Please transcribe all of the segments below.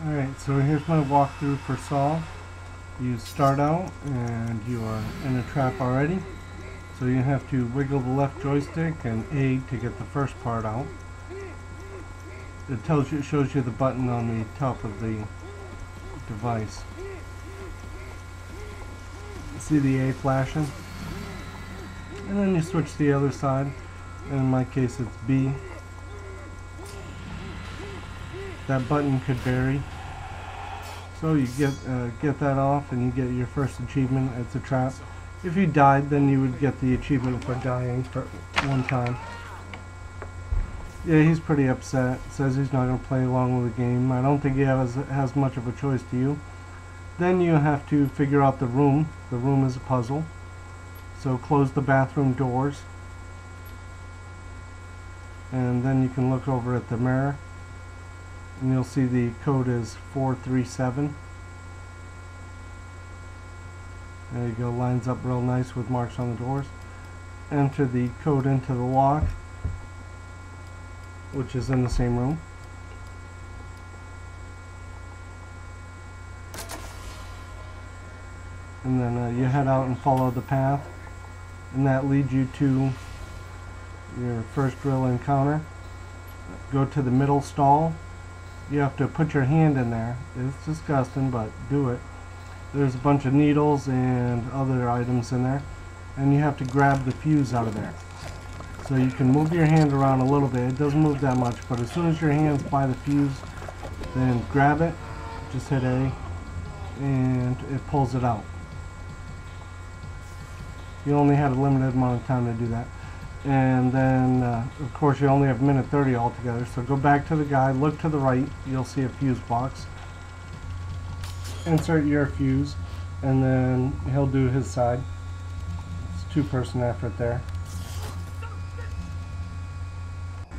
Alright, so here's my walkthrough for Saw. You start out and you are in a trap already. So you have to wiggle the left joystick and A to get the first part out. It shows you the button on the top of the device. See the A flashing? And then you switch to the other side. In my case it's B. That button could vary. So you get that off and you get your first achievement. It's a trap. If you died, then you would get the achievement for dying for one time. Yeah, he's pretty upset. Says he's not going to play along with the game. I don't think he has much of a choice to you. Then you have to figure out the room. The room is a puzzle. So close the bathroom doors. And then you can look over at the mirror. And you'll see the code is 437. There you go, lines up real nice with marks on the doors. Enter the code into the lock, which is in the same room. And then you head out and follow the path, and that leads you to your first real encounter. Go to the middle stall. You have to put your hand in there. It's disgusting, but do it. There's a bunch of needles and other items in there, and you have to grab the fuse out of there. So you can move your hand around a little bit. It doesn't move that much, but as soon as your hand's by the fuse, then grab it, just hit A, and it pulls it out. You only had a limited amount of time to do that. And then of course you only have a minute 30 altogether, so go back to the guy, look to the right, you'll see a fuse box. Insert your fuse, and then he'll do his side. It's a two-person effort there.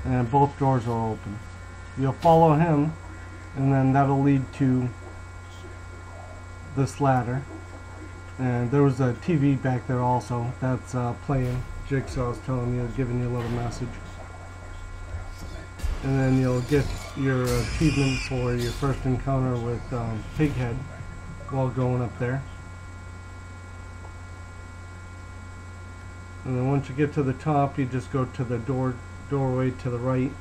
And both doors are open. You'll follow him, and then that'll lead to this ladder. And there was a TV back there also that's playing. Jigsaw's telling you, giving you a little message. And then you'll get your achievement for your first encounter with Pighead while going up there. And then once you get to the top, you just go to the doorway to the right.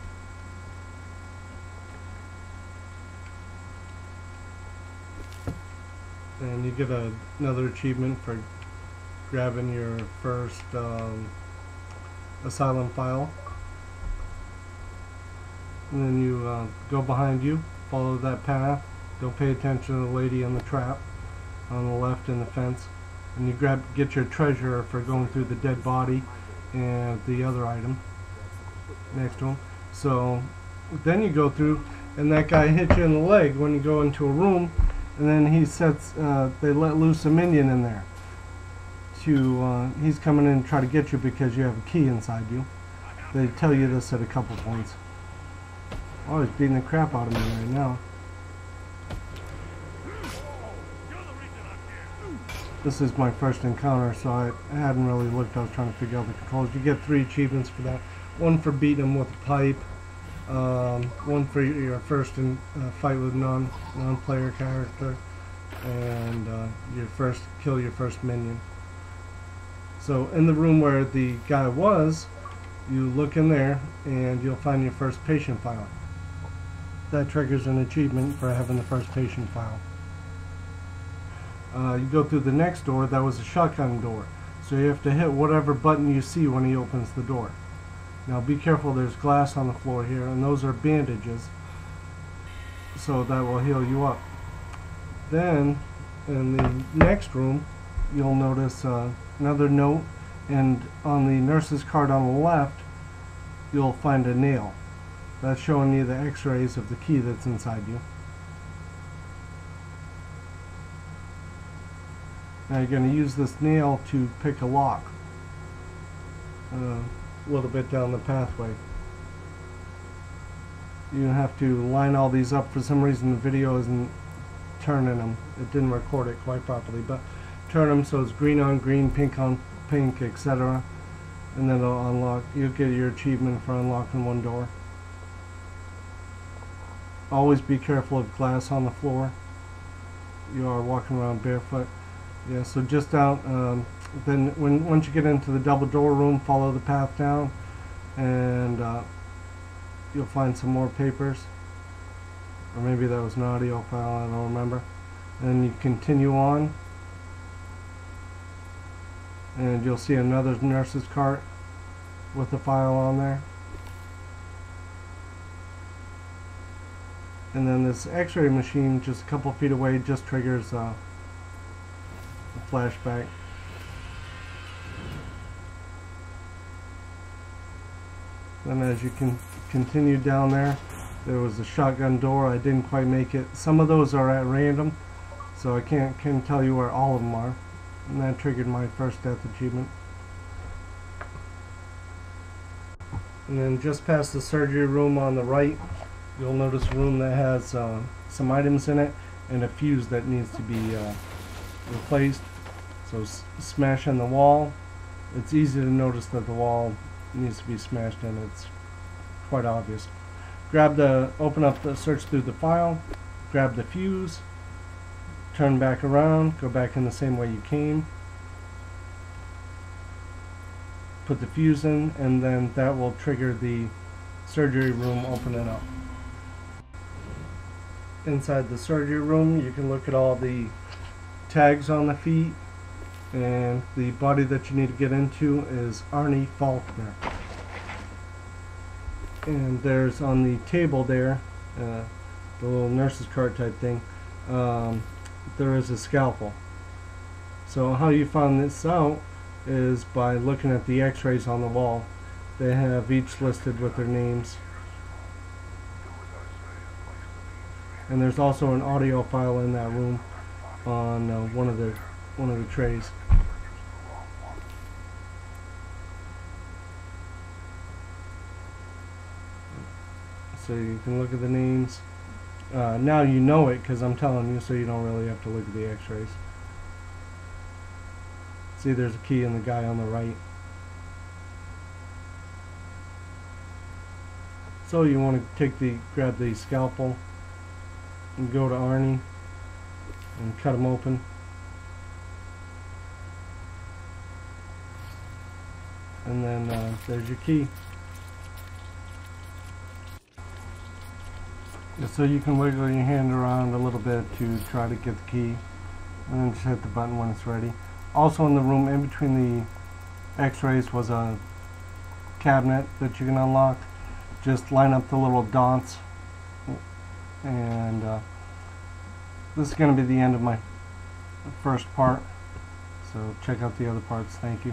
And you get another achievement for grabbing your first asylum file. And then you go behind you, follow that path. Don't pay attention to the lady in the trap on the left in the fence. And you get your treasure for going through the dead body and the other item next to him. So then you go through, and that guy hits you in the leg when you go into a room, and then he sets, they let loose a minion in there. He's coming in to try to get you because you have a key inside you. They tell you this at a couple points. Oh, he's beating the crap out of me right now. This is my first encounter, so I hadn't really looked. I was trying to figure out the controls. You get 3 achievements for that. One for beating him with a pipe. One for your first fight with non-player character, and kill your first minion. So in the room where the guy was, you look in there and you'll find your first patient file. That triggers an achievement for having the first patient file. You go through the next door. That was a shotgun door, so you have to hit whatever button you see when he opens the door. Now be careful, there's glass on the floor here, and those are bandages, so that will heal you up. Then in the next room you'll notice another note, and on the nurse's card on the left you'll find a nail. That's showing you the x-rays of the key that's inside you. Now you're going to use this nail to pick a lock a little bit down the pathway. You have to line all these up. For some reason the video isn't turning them. It didn't record it quite properly, but turn them so it's green on green, pink on pink, etc. And then it'll unlock. You'll get your achievement for unlocking one door. always be careful of glass on the floor. You are walking around barefoot. Yeah, so just out, then once you get into the double door room, follow the path down, and you'll find some more papers. Or maybe that was an audio file, I don't remember. And you continue on, and you'll see another nurse's cart with a file on there. And then this x-ray machine just a couple feet away just triggers a flashback. Then as you can continue down there, there was a shotgun door. I didn't quite make it. Some of those are at random, so I can't tell you where all of them are. And that triggered my first death achievement. And then just past the surgery room on the right, you'll notice a room that has some items in it and a fuse that needs to be replaced. So smash in the wall. It's easy to notice that the wall needs to be smashed in. It's quite obvious. Open up the search through the file, grab the fuse, turn back around, go back in the same way you came, put the fuse in, and then that will trigger the surgery room opening up. Inside the surgery room, you can look at all the tags on the feet, and the body that you need to get into is Arnie Faulkner. And there's on the table there, the little nurse's cart type thing, there is a scalpel. So how you find this out is by looking at the x-rays on the wall. They have each listed with their names. And there's also an audio file in that room on one of the trays. So you can look at the names. Now you know it because I'm telling you, so you don't really have to look at the x-rays. See, there's a key in the guy on the right. So you want to grab the scalpel and go to Arnie and cut him open. And then there's your key. So you can wiggle your hand around a little bit to try to get the key, and then just hit the button when it's ready. Also in the room in between the x-rays was a cabinet that you can unlock. Just line up the little dots, and this is going to be the end of my first part, so check out the other parts. Thank you.